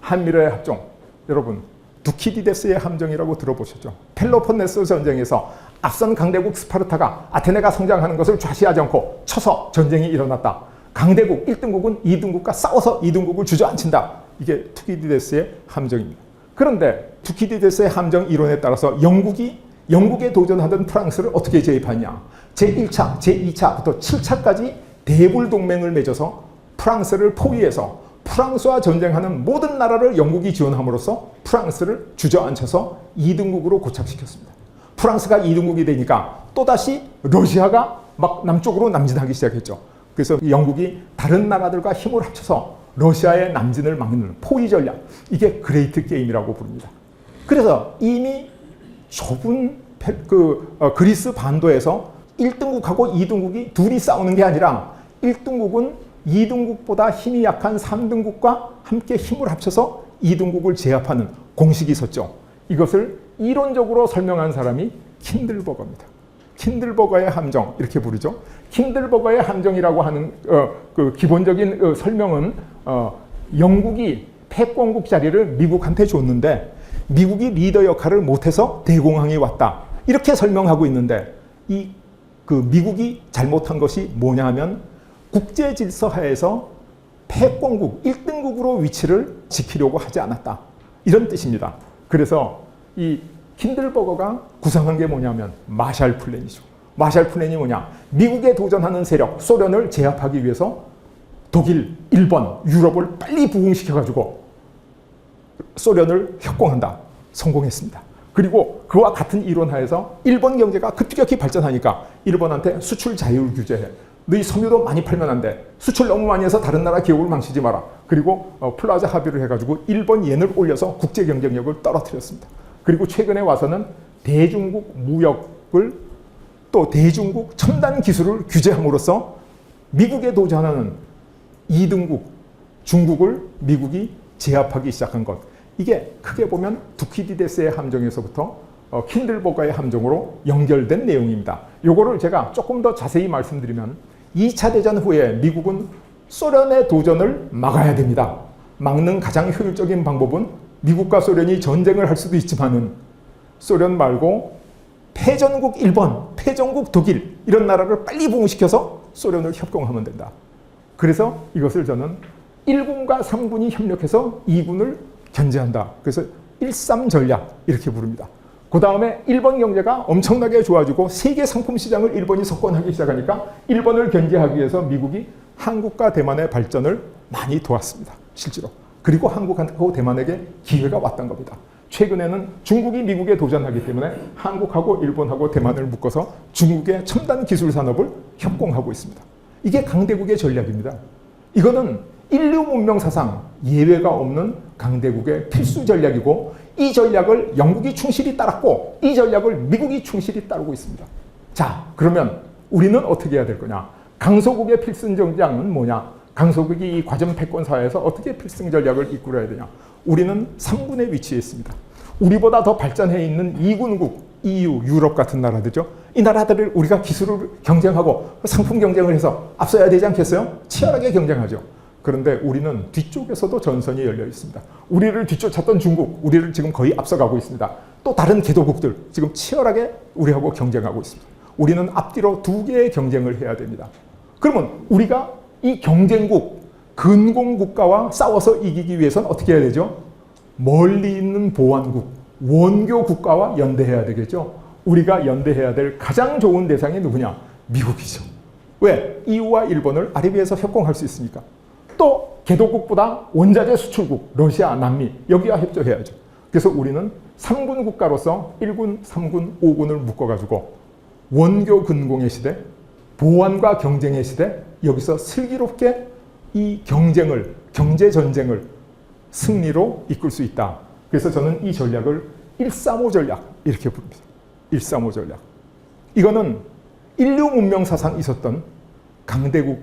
한미러의 합종. 여러분, 두키디데스의 함정이라고 들어보셨죠? 펠로폰네소 전쟁에서 앞선 강대국 스파르타가 아테네가 성장하는 것을 좌시하지 않고 쳐서 전쟁이 일어났다. 강대국 1등국은 2등국과 싸워서 2등국을 주저앉힌다. 이게 두키디데스의 함정입니다. 그런데 두키디데스의 함정 이론에 따라서 영국에 도전하던 프랑스를 어떻게 제입하냐. 제1차, 제2차부터 7차까지 대불동맹을 맺어서 프랑스를 포위해서 프랑스와 전쟁하는 모든 나라를 영국이 지원함으로써 프랑스를 주저앉혀서 2등국으로 고착시켰습니다. 프랑스가 2등국이 되니까 또다시 러시아가 막 남쪽으로 남진하기 시작했죠. 그래서 영국이 다른 나라들과 힘을 합쳐서 러시아의 남진을 막는 포위 전략, 이게 그레이트 게임이라고 부릅니다. 그래서 이미 좁은 그리스 반도에서 1등국하고 2등국이 둘이 싸우는 게 아니라 1등국은 2등국보다 힘이 약한 3등국과 함께 힘을 합쳐서 2등국을 제압하는 공식이 있었죠. 이것을 이론적으로 설명한 사람이 킨들버거입니다. 킨들버거의 함정, 이렇게 부르죠. 킨들버거의 함정이라고 하는 그 기본적인 설명은 영국이 패권국 자리를 미국한테 줬는데 미국이 리더 역할을 못해서 대공황이 왔다. 이렇게 설명하고 있는데 그 미국이 잘못한 것이 뭐냐 하면 국제 질서 하에서 패권국 1등국으로 위치를 지키려고 하지 않았다. 이런 뜻입니다. 그래서 이 킨들버거가 구상한 게 뭐냐면 마샬 플랜이죠. 마샬 플랜이 뭐냐? 미국에 도전하는 세력 소련을 제압하기 위해서 독일, 일본, 유럽을 빨리 부흥시켜가지고 소련을 협공한다. 성공했습니다. 그리고 그와 같은 이론 하에서 일본 경제가 급격히 발전하니까 일본한테 수출 자율 규제해. 너희 섬유도 많이 팔면 안 돼. 수출 너무 많이 해서 다른 나라 기업을 망치지 마라. 그리고 플라자 합의를 해가지고 일본 옌을 올려서 국제 경쟁력을 떨어뜨렸습니다. 그리고 최근에 와서는 대중국 무역을 또 대중국 첨단 기술을 규제함으로써 미국에 도전하는 2등국 중국을 미국이 제압하기 시작한 것. 이게 크게 보면 두키디데스의 함정에서부터 킨들버거의 함정으로 연결된 내용입니다. 요거를 제가 조금 더 자세히 말씀드리면 2차 대전 후에 미국은 소련의 도전을 막아야 됩니다. 막는 가장 효율적인 방법은 미국과 소련이 전쟁을 할 수도 있지만은 소련 말고 패전국 일본, 패전국 독일 이런 나라를 빨리 부흥시켜서 소련을 협공하면 된다. 그래서 이것을 저는 1군과 3군이 협력해서 2군을 견제한다. 그래서 1.3 전략 이렇게 부릅니다. 그 다음에 일본 경제가 엄청나게 좋아지고 세계 상품 시장을 일본이 석권하기 시작하니까 일본을 견제하기 위해서 미국이 한국과 대만의 발전을 많이 도왔습니다. 실제로. 그리고 한국하고 대만에게 기회가 왔던 겁니다. 최근에는 중국이 미국에 도전하기 때문에 한국하고 일본하고 대만을 묶어서 중국의 첨단 기술 산업을 협공하고 있습니다. 이게 강대국의 전략입니다. 이거는 인류 문명 사상 예외가 없는 강대국의 필수 전략이고 이 전략을 영국이 충실히 따랐고 이 전략을 미국이 충실히 따르고 있습니다. 자, 그러면 우리는 어떻게 해야 될 거냐? 강소국의 필승 전략은 뭐냐? 강소국이 이 과점 패권 사회에서 어떻게 필승 전략을 이끌어야 되냐? 우리는 3군에 위치해 있습니다. 우리보다 더 발전해 있는 2군국, EU, 유럽 같은 나라들죠. 이 나라들을 우리가 기술을 경쟁하고 상품 경쟁을 해서 앞서야 되지 않겠어요? 치열하게 경쟁하죠. 그런데 우리는 뒤쪽에서도 전선이 열려 있습니다. 우리를 뒤쫓았던 중국, 우리를 지금 거의 앞서가고 있습니다. 또 다른 개도국들 지금 치열하게 우리하고 경쟁하고 있습니다. 우리는 앞뒤로 2개의 경쟁을 해야 됩니다. 그러면 우리가 이 경쟁국, 근공국가와 싸워서 이기기 위해서는 어떻게 해야 되죠? 멀리 있는 보완국, 원교 국가와 연대해야 되겠죠? 우리가 연대해야 될 가장 좋은 대상이 누구냐? 미국이죠. 왜? EU와 일본을 아래비에서 협공할 수 있으니까. 또 개도국보다 원자재 수출국, 러시아, 남미 여기와 협조해야죠. 그래서 우리는 3군 국가로서 1군, 3군, 5군을 묶어가지고 원교 근공의 시대, 보완과 경쟁의 시대 여기서 슬기롭게 이 경쟁을, 경제전쟁을 승리로 이끌 수 있다. 그래서 저는 이 전략을 135 전략 이렇게 부릅니다. 135 전략. 이거는 인류 문명 사상 있었던 강대국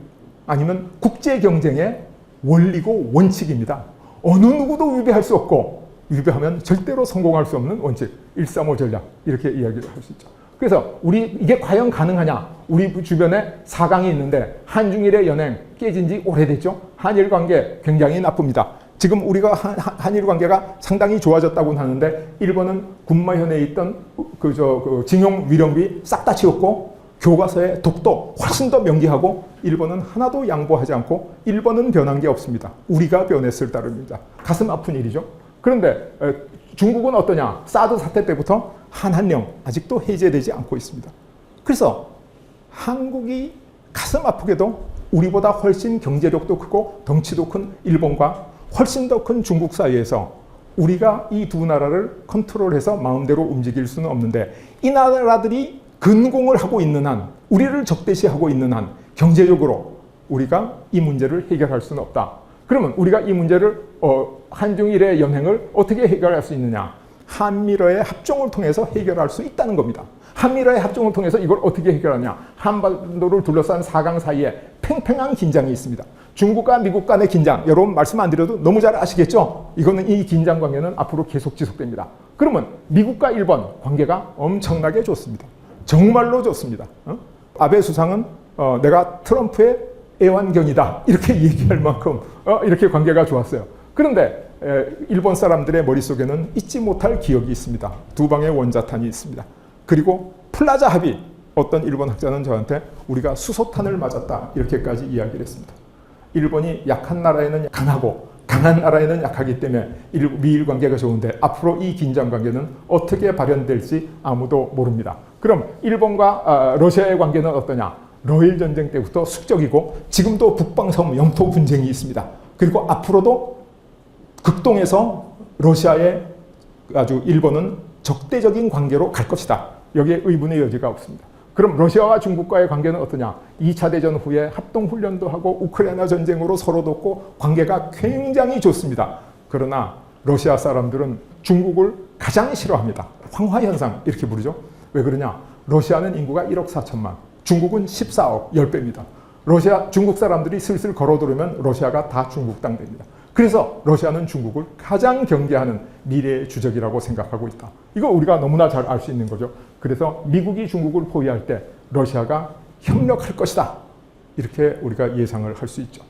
아니면 국제 경쟁의 원리고 원칙입니다. 어느 누구도 위배할 수 없고 위배하면 절대로 성공할 수 없는 원칙. 135 전략 이렇게 이야기를 할 수 있죠. 그래서 이게 과연 가능하냐? 우리 주변에 4강이 있는데 한중일의 연행 깨진 지 오래됐죠. 한일 관계 굉장히 나쁩니다. 지금 우리가 한일 관계가 상당히 좋아졌다고 하는데 일본은 군마현에 있던 그 징용 위령비 싹 다 치웠고 교과서에 독도 훨씬 더 명기하고 일본은 하나도 양보하지 않고 일본은 변한 게 없습니다. 우리가 변했을 따름입니다. 가슴 아픈 일이죠. 그런데 중국은 어떠냐? 사드 사태 때부터 한한령 아직도 해제되지 않고 있습니다. 그래서 한국이 가슴 아프게도 우리보다 훨씬 경제력도 크고 덩치도 큰 일본과 훨씬 더 큰 중국 사이에서 우리가 이 두 나라를 컨트롤해서 마음대로 움직일 수는 없는데 이 나라들이 근공을 하고 있는 한, 우리를 적대시하고 있는 한 경제적으로 우리가 이 문제를 해결할 수는 없다. 그러면 우리가 이 문제를 한중일의 연행을 어떻게 해결할 수 있느냐? 한미러의 합종을 통해서 해결할 수 있다는 겁니다. 한미러의 합종을 통해서 이걸 어떻게 해결하냐? 한반도를 둘러싼 4강 사이에 팽팽한 긴장이 있습니다. 중국과 미국 간의 긴장, 여러분 말씀 안 드려도 너무 잘 아시겠죠? 이거는 이 긴장 관계는 앞으로 계속 지속됩니다. 그러면 미국과 일본 관계가 엄청나게 좋습니다. 정말로 좋습니다. 아베 수상은 내가 트럼프의 애완견이다 이렇게 얘기할 만큼 이렇게 관계가 좋았어요. 그런데 일본 사람들의 머릿속에는 잊지 못할 기억이 있습니다. 두 방의 원자탄이 있습니다. 그리고 플라자 합의, 어떤 일본 학자는 저한테 우리가 수소탄을 맞았다 이렇게까지 이야기를 했습니다. 일본이 약한 나라에는 강하고 강한 나라에는 약하기 때문에 미일 관계가 좋은데 앞으로 이 긴장 관계는 어떻게 발현될지 아무도 모릅니다. 그럼 일본과 러시아의 관계는 어떠냐? 러일 전쟁 때부터 숙적이고 지금도 북방섬 영토 분쟁이 있습니다. 그리고 앞으로도 극동에서 러시아의 아주 일본은 적대적인 관계로 갈 것이다. 여기에 의문의 여지가 없습니다. 그럼 러시아와 중국과의 관계는 어떠냐? 2차 대전 후에 합동훈련도 하고 우크라이나 전쟁으로 서로 돕고 관계가 굉장히 좋습니다. 그러나 러시아 사람들은 중국을 가장 싫어합니다. 황화현상 이렇게 부르죠. 왜 그러냐? 러시아는 인구가 1억 4천만, 중국은 14억, 10배입니다. 중국 사람들이 슬슬 걸어들으면 러시아가 다 중국 땅 됩니다. 그래서 러시아는 중국을 가장 경계하는 미래의 주적이라고 생각하고 있다. 이거 우리가 너무나 잘 알 수 있는 거죠. 그래서 미국이 중국을 포위할 때 러시아가 협력할 것이다. 이렇게 우리가 예상을 할 수 있죠.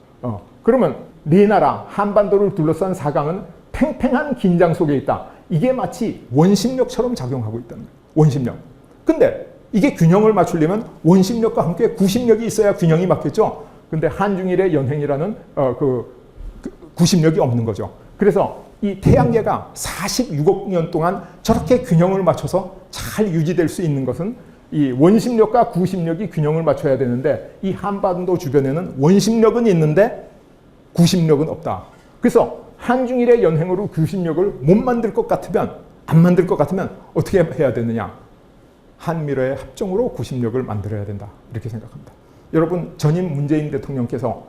그러면 네 나라 한반도를 둘러싼 4강은 팽팽한 긴장 속에 있다. 이게 마치 원심력처럼 작용하고 있다는 거예요. 원심력. 근데 이게 균형을 맞추려면 원심력과 함께 구심력이 있어야 균형이 맞겠죠. 근데 한중일의 연행이라는 구심력이 없는 거죠. 그래서 이 태양계가 46억 년 동안 저렇게 균형을 맞춰서 잘 유지될 수 있는 것은 이 원심력과 구심력이 균형을 맞춰야 되는데 이 한반도 주변에는 원심력은 있는데 구심력은 없다. 그래서 한중일의 연행으로 구심력을 못 만들 것 같으면, 안 만들 것 같으면 어떻게 해야 되느냐? 한미러의 합종으로 구심력을 만들어야 된다. 이렇게 생각합니다. 여러분, 전임 문재인 대통령께서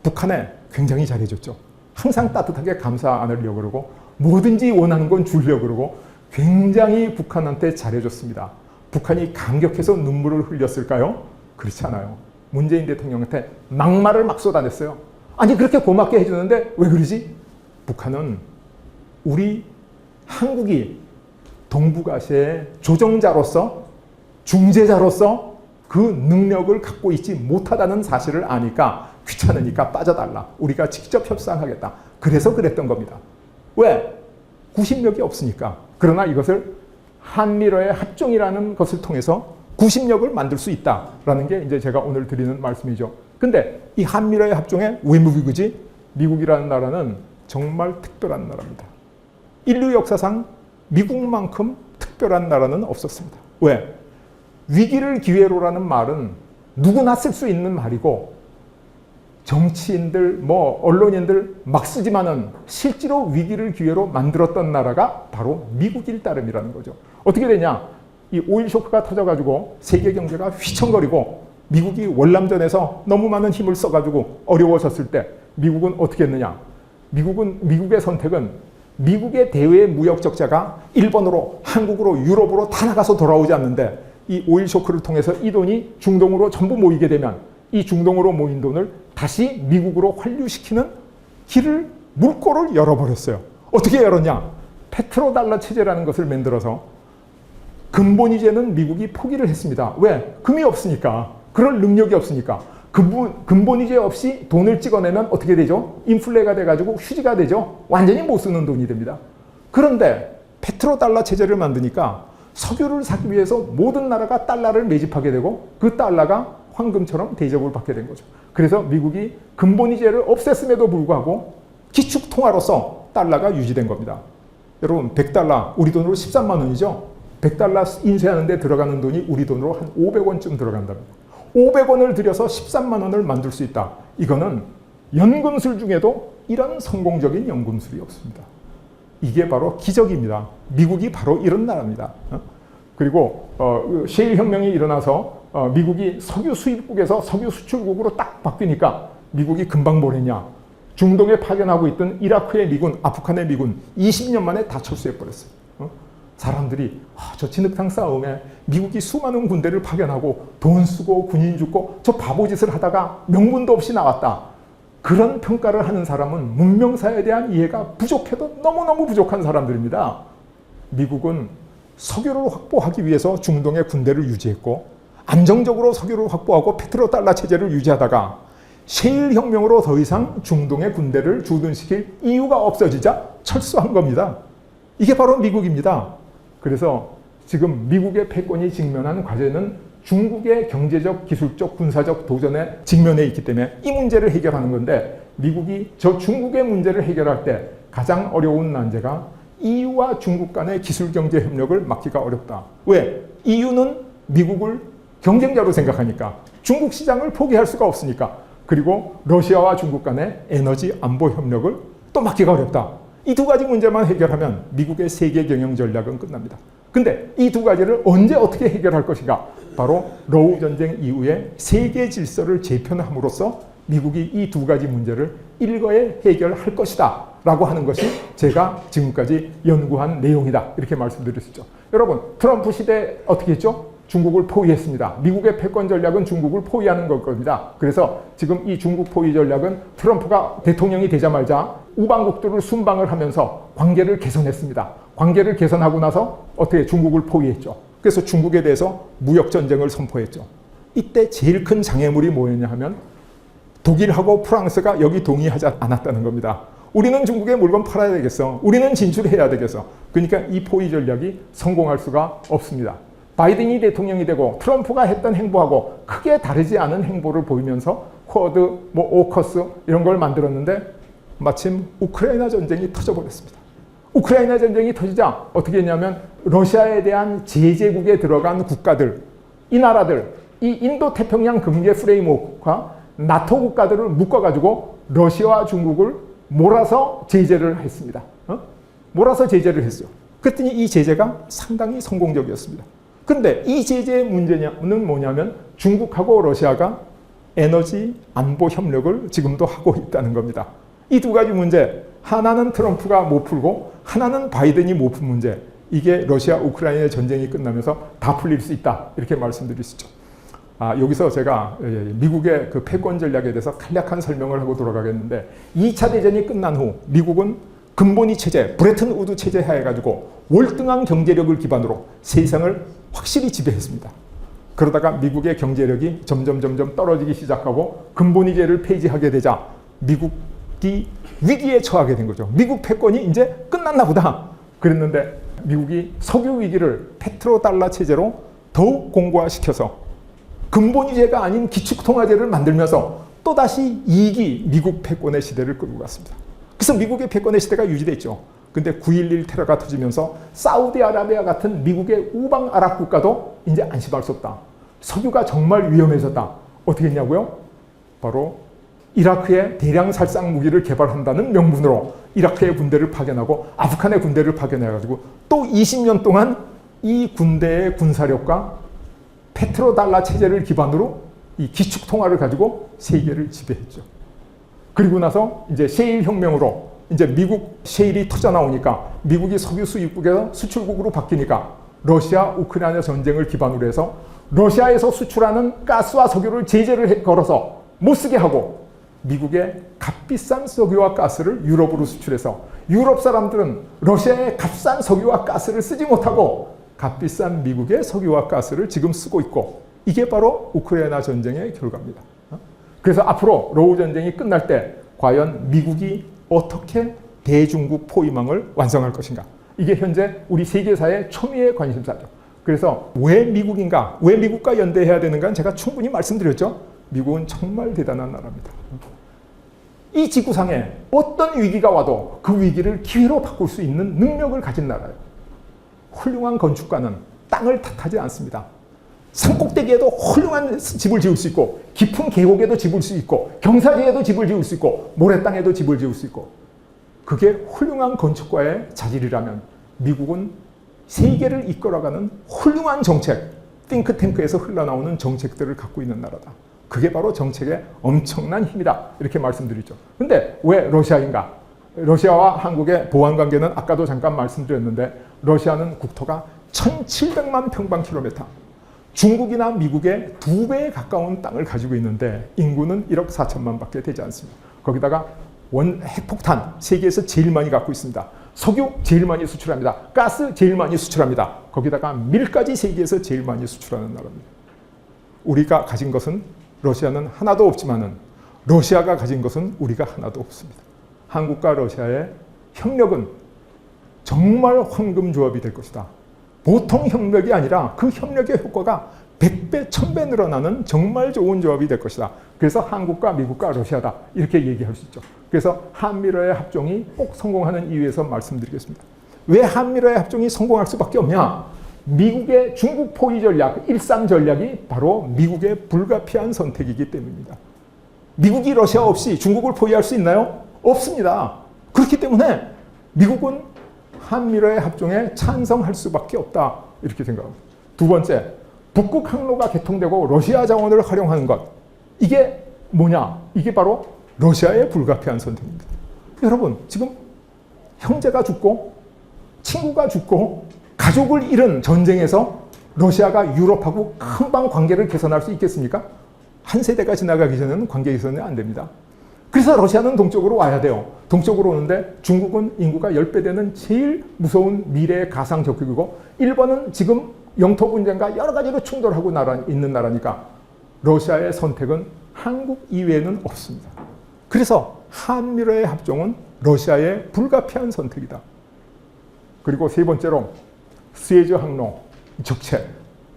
북한에 굉장히 잘해줬죠. 항상 따뜻하게 감사 안으려고 그러고 뭐든지 원하는 건 주려고 그러고 굉장히 북한한테 잘해줬습니다. 북한이 감격해서 눈물을 흘렸을까요? 그렇지 않아요. 문재인 대통령한테 막말을 막 쏟아냈어요. 아니 그렇게 고맙게 해주는데 왜 그러지? 북한은 우리 한국이 동북아시아의 조정자로서 중재자로서 그 능력을 갖고 있지 못하다는 사실을 아니까 귀찮으니까 빠져달라. 우리가 직접 협상하겠다. 그래서 그랬던 겁니다. 왜? 구심력이 없으니까. 그러나 이것을 한미러의 합종이라는 것을 통해서 구심력을 만들 수 있다라는 게 이제 제가 오늘 드리는 말씀이죠. 근데 이 한미러의 합종에 왜 미국이지? 미국이라는 나라는 정말 특별한 나라입니다. 인류 역사상 미국만큼 특별한 나라는 없었습니다. 왜? 위기를 기회로라는 말은 누구나 쓸 수 있는 말이고 정치인들, 언론인들 막 쓰지만은 실제로 위기를 기회로 만들었던 나라가 바로 미국일 따름이라는 거죠. 어떻게 되냐? 이 오일 쇼크가 터져가지고 세계 경제가 휘청거리고 미국이 월남전에서 너무 많은 힘을 써가지고 어려워졌을 때 미국은 어떻게 했느냐? 미국의 선택은 미국의 대외 무역 적자가 일본으로, 한국으로, 유럽으로 다 나가서 돌아오지 않는데 이 오일 쇼크를 통해서 이 돈이 중동으로 전부 모이게 되면 이 중동으로 모인 돈을 다시 미국으로 환류시키는 물꼬를 열어버렸어요. 어떻게 열었냐? 페트로달러 체제라는 것을 만들어서 근본이제는 미국이 포기를 했습니다. 왜? 금이 없으니까. 그럴 능력이 없으니까. 근본이제 없이 돈을 찍어내면 어떻게 되죠? 인플레가 돼가지고 휴지가 되죠. 완전히 못 쓰는 돈이 됩니다. 그런데 페트로달러 체제를 만드니까 석유를 사기 위해서 모든 나라가 달러를 매집하게 되고 그 달러가 황금처럼 대접을 받게 된 거죠. 그래서 미국이 근본이제를 없앴음에도 불구하고 기축통화로서 달러가 유지된 겁니다. 여러분 100달러 우리 돈으로 13만 원이죠. 100달러 인쇄하는 데 들어가는 돈이 우리 돈으로 한 500원쯤 들어간답니다. 500원을 들여서 13만 원을 만들 수 있다. 이거는 연금술 중에도 이런 성공적인 연금술이 없습니다. 이게 바로 기적입니다. 미국이 바로 이런 나라입니다. 그리고 셰일 혁명이 일어나서 미국이 석유 수입국에서 석유 수출국으로 딱 바뀌니까 미국이 금방 뭘 했냐. 중동에 파견하고 있던 이라크의 미군, 아프간의 미군 20년 만에 다 철수해버렸어요. 사람들이 저 진흙탕 싸움에 미국이 수많은 군대를 파견하고 돈 쓰고 군인 죽고 저 바보짓을 하다가 명분도 없이 나왔다. 그런 평가를 하는 사람은 문명사에 대한 이해가 부족해도 너무너무 부족한 사람들입니다. 미국은 석유를 확보하기 위해서 중동에 군대를 유지했고 안정적으로 석유를 확보하고 페트로달러 체제를 유지하다가 셰일 혁명으로 더 이상 중동에 군대를 주둔시킬 이유가 없어지자 철수한 겁니다. 이게 바로 미국입니다. 그래서 지금 미국의 패권이 직면한 과제는 중국의 경제적, 기술적, 군사적 도전에 직면해 있기 때문에 이 문제를 해결하는 건데 미국이 저 중국의 문제를 해결할 때 가장 어려운 난제가 EU와 중국 간의 기술경제 협력을 막기가 어렵다. 왜? EU는 미국을 경쟁자로 생각하니까 중국 시장을 포기할 수가 없으니까 그리고 러시아와 중국 간의 에너지 안보 협력을 또 막기가 어렵다. 이 두 가지 문제만 해결하면 미국의 세계 경영 전략은 끝납니다. 근데 이 두 가지를 언제 어떻게 해결할 것인가? 바로 러우 전쟁 이후에 세계 질서를 재편함으로써 미국이 이 두 가지 문제를 일거에 해결할 것이다 라고 하는 것이 제가 지금까지 연구한 내용이다 이렇게 말씀드릴 수 있죠. 여러분 트럼프 시대 어떻게 했죠? 중국을 포위했습니다. 미국의 패권 전략은 중국을 포위하는 걸 겁니다. 그래서 지금 이 중국 포위 전략은 트럼프가 대통령이 되자마자 우방국들을 순방을 하면서 관계를 개선했습니다. 관계를 개선하고 나서 어떻게 중국을 포위했죠. 그래서 중국에 대해서 무역전쟁을 선포했죠. 이때 제일 큰 장애물이 뭐였냐 하면 독일하고 프랑스가 여기 동의하지 않았다는 겁니다. 우리는 중국에 물건 팔아야 되겠어. 우리는 진출해야 되겠어. 그러니까 이 포위 전략이 성공할 수가 없습니다. 바이든이 대통령이 되고 트럼프가 했던 행보하고 크게 다르지 않은 행보를 보이면서 쿼드, 오커스 이런 걸 만들었는데 마침 우크라이나 전쟁이 터져버렸습니다. 우크라이나 전쟁이 터지자 어떻게 했냐면 러시아에 대한 제재국에 들어간 국가들, 이 나라들, 이 인도태평양 경제 프레임워크와 나토 국가들을 묶어가지고 러시아와 중국을 몰아서 제재를 했습니다. 몰아서 제재를 했어요. 그랬더니 이 제재가 상당히 성공적이었습니다. 그런데 이 제재의 문제는 뭐냐면 중국하고 러시아가 에너지 안보 협력을 지금도 하고 있다는 겁니다. 이 두 가지 문제, 하나는 트럼프가 못 풀고 하나는 바이든이 못 푼 문제, 이게 러시아 우크라이나 전쟁이 끝나면서 다 풀릴 수 있다 이렇게 말씀드릴 수 있죠. 여기서 제가 미국의 그 패권 전략에 대해서 간략한 설명을 하고 돌아가겠는데 2차 대전이 끝난 후 미국은 근본이 체제, 브레튼 우드 체제 해가지고 월등한 경제력을 기반으로 세상을 확실히 지배했습니다. 그러다가 미국의 경제력이 점점 떨어지기 시작하고 근본이제를 폐지하게 되자 미국이 위기에 처하게 된 거죠. 미국 패권이 이제 끝났나 보다. 그랬는데 미국이 석유 위기를 페트로달러 체제로 더욱 공고화시켜서 근본이제가 아닌 기축통화제를 만들면서 또다시 2기 미국 패권의 시대를 끌고 갔습니다. 그래서 미국의 패권의 시대가 유지됐죠. 근데 9.11 테러가 터지면서 사우디아라비아 같은 미국의 우방 아랍 국가도 이제 안심할 수 없다. 석유가 정말 위험해졌다. 어떻게 했냐고요? 바로 이라크에 대량 살상 무기를 개발한다는 명분으로 이라크의 군대를 파견하고 아프간의 군대를 파견해가지고 또 20년 동안 이 군대의 군사력과 페트로달러 체제를 기반으로 이 기축통화를 가지고 세계를 지배했죠. 그리고 나서 이제 셰일 혁명으로 이제 미국 셰일이 터져 나오니까 미국이 석유 수입국에서 수출국으로 바뀌니까 러시아 우크라이나 전쟁을 기반으로 해서 러시아에서 수출하는 가스와 석유를 제재를 걸어서 못 쓰게 하고 미국의 값비싼 석유와 가스를 유럽으로 수출해서 유럽 사람들은 러시아의 값싼 석유와 가스를 쓰지 못하고 값비싼 미국의 석유와 가스를 지금 쓰고 있고 이게 바로 우크라이나 전쟁의 결과입니다. 그래서 앞으로 러우 전쟁이 끝날 때 과연 미국이 어떻게 대중국 포위망을 완성할 것인가. 이게 현재 우리 세계사의 초미의 관심사죠. 그래서 왜 미국인가, 왜 미국과 연대해야 되는가는 제가 충분히 말씀드렸죠. 미국은 정말 대단한 나라입니다. 이 지구상에 어떤 위기가 와도 그 위기를 기회로 바꿀 수 있는 능력을 가진 나라예요. 훌륭한 건축가는 땅을 탓하지 않습니다. 산꼭대기에도 훌륭한 집을 지을 수 있고, 깊은 계곡에도 집을 수 있고, 경사지에도 집을 지을 수 있고, 모래땅에도 집을 지을 수 있고, 그게 훌륭한 건축가의 자질이라면 미국은 세계를 이끌어가는 훌륭한 정책, 띵크탱크에서 흘러나오는 정책들을 갖고 있는 나라다. 그게 바로 정책의 엄청난 힘이다. 이렇게 말씀드리죠. 근데 왜 러시아인가? 러시아와 한국의 보완관계는 아까도 잠깐 말씀드렸는데, 러시아는 국토가 1700만 평방킬로미터, 중국이나 미국의 2배에 가까운 땅을 가지고 있는데 인구는 1억 4천만 밖에 되지 않습니다. 거기다가 핵폭탄 세계에서 제일 많이 갖고 있습니다. 석유 제일 많이 수출합니다. 가스 제일 많이 수출합니다. 거기다가 밀까지 세계에서 제일 많이 수출하는 나라입니다. 우리가 가진 것은 러시아는 하나도 없지만은 러시아가 가진 것은 우리가 하나도 없습니다. 한국과 러시아의 협력은 정말 황금 조합이 될 것이다. 보통 협력이 아니라 그 협력의 효과가 100배, 1000배 늘어나는 정말 좋은 조합이 될 것이다. 그래서 한국과 미국과 러시아다. 이렇게 얘기할 수 있죠. 그래서 한미러의 합종이 꼭 성공하는 이유에서 말씀드리겠습니다. 왜 한미러의 합종이 성공할 수밖에 없냐? 미국의 중국 포위 전략, 1.3 전략이 바로 미국의 불가피한 선택이기 때문입니다. 미국이 러시아 없이 중국을 포위할 수 있나요? 없습니다. 그렇기 때문에 미국은 한미러의 합종에 찬성할 수밖에 없다. 이렇게 생각합니다. 두 번째, 북극 항로가 개통되고 러시아 자원을 활용하는 것. 이게 뭐냐? 이게 바로 러시아의 불가피한 선택입니다. 여러분, 지금 형제가 죽고 친구가 죽고 가족을 잃은 전쟁에서 러시아가 유럽하고 금방 관계를 개선할 수 있겠습니까? 한 세대가 지나가기 전에는 관계 개선이 안 됩니다. 그래서 러시아는 동쪽으로 와야 돼요. 동쪽으로 오는데 중국은 인구가 10배 되는 제일 무서운 미래의 가상적국이고, 일본은 지금 영토 분쟁과 여러 가지로 충돌하고 있는 나라니까 러시아의 선택은 한국 이외에는 없습니다. 그래서 한미러의 합종은 러시아의 불가피한 선택이다. 그리고 세 번째로 스웨즈 항로 적체,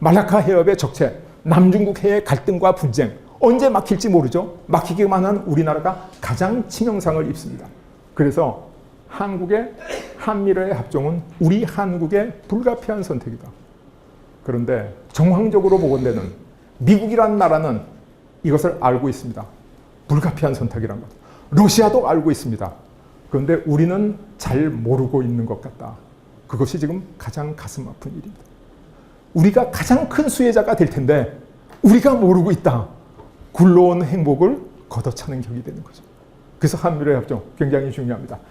말라카 해협의 적체, 남중국 해의 갈등과 분쟁, 언제 막힐지 모르죠. 막히기만 한 우리나라가 가장 치명상을 입습니다. 그래서 한국의 한미러의 합종은 우리 한국의 불가피한 선택이다. 그런데 정황적으로 보건대는 미국이라는 나라는 이것을 알고 있습니다. 불가피한 선택이란 것. 러시아도 알고 있습니다. 그런데 우리는 잘 모르고 있는 것 같다. 그것이 지금 가장 가슴 아픈 일입니다. 우리가 가장 큰 수혜자가 될 텐데 우리가 모르고 있다. 굴러온 행복을 걷어차는 격이 되는 거죠. 그래서 한미러의 합종 굉장히 중요합니다.